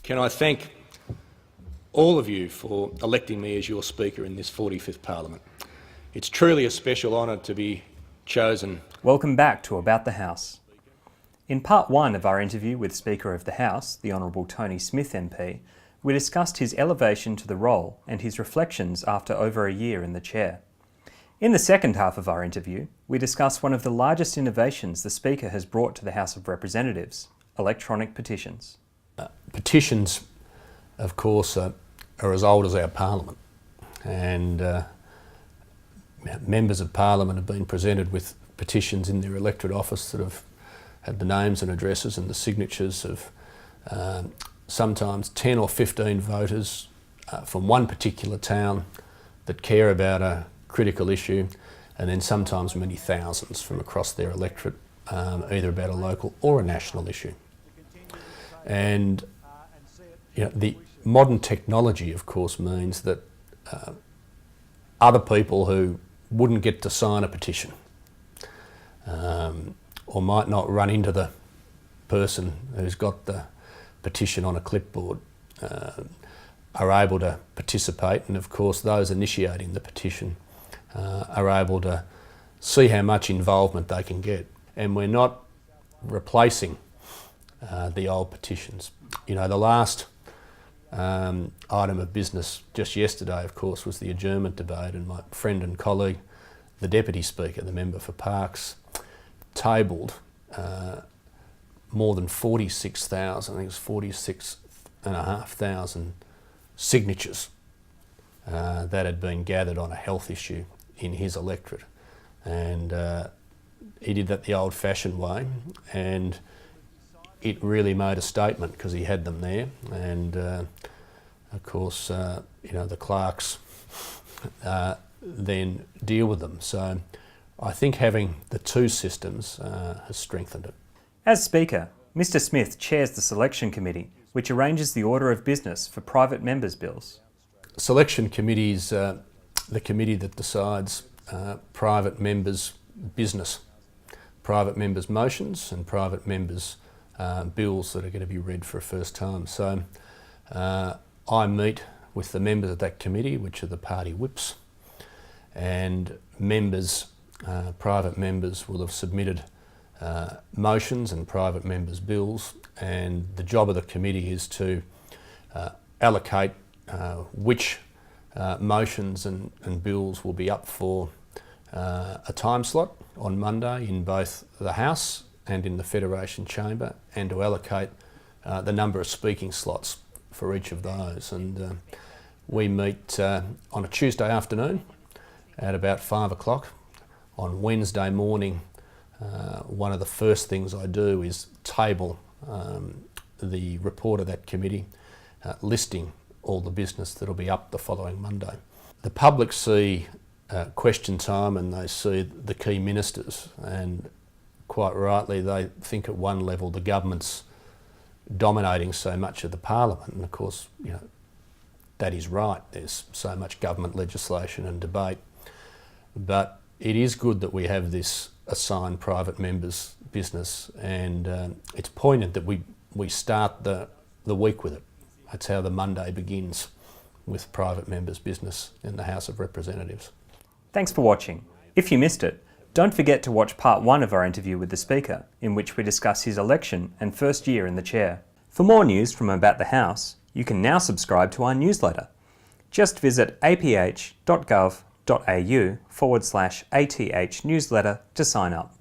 Can I thank all of you for electing me as your Speaker in this 45th Parliament. It's truly a special honour to be chosen. Welcome back to About the House. In part one of our interview with Speaker of the House, the Honourable Tony Smith MP, we discussed his elevation to the role and his reflections after over a year in the chair. In the second half of our interview, we discussed one of the largest innovations the Speaker has brought to the House of Representatives, electronic petitions. Petitions, of course, are as old as our Parliament, and members of Parliament have been presented with petitions in their electorate office that have had the names and addresses and the signatures of sometimes 10 or 15 voters from one particular town that care about a critical issue, and then sometimes many thousands from across their electorate, either about a local or a national issue. And the modern technology, of course, means that other people who wouldn't get to sign a petition or might not run into the person who's got the petition on a clipboard are able to participate, and of course those initiating the petition are able to see how much involvement they can get. And we're not replacing the old petitions. The last item of business just yesterday, of course, was the adjournment debate, and my friend and colleague, the Deputy Speaker, the Member for Parkes, tabled more than 46,000, I think it was 46,500 signatures that had been gathered on a health issue in his electorate. And he did that the old-fashioned way, and it really made a statement because he had them there, and of course the clerks then deal with them. So I think having the two systems has strengthened it. As Speaker, Mr Smith chairs the Selection Committee, which arranges the order of business for private members' bills. Selection Committee is the committee that decides private members' business, private members' motions and private members' bills that are going to be read for a first time. So I meet with the members of that committee, which are the party whips, and members, private members will have submitted motions and private members' bills, and the job of the committee is to allocate which motions and bills will be up for a time slot on Monday in both the House and in the Federation Chamber, and to allocate the number of speaking slots for each of those. And we meet on a Tuesday afternoon at about 5 o'clock. On Wednesday morning, one of the first things I do is table the report of that committee, listing all the business that'll be up the following Monday. The public see question time and they see the key ministers, and quite rightly they think at one level the government's dominating so much of the Parliament, and of course that is right. There's so much government legislation and debate, but it is good that we have this assigned private members' business, and it's poignant that we start the week with it. That's how the Monday begins, with private members' business in the House of Representatives. Thanks for watching. If you missed it, don't forget to watch part one of our interview with the Speaker, in which we discuss his election and first year in the chair. For more news from About the House, you can now subscribe to our newsletter. Just visit aph.gov.au/ATH newsletter to sign up.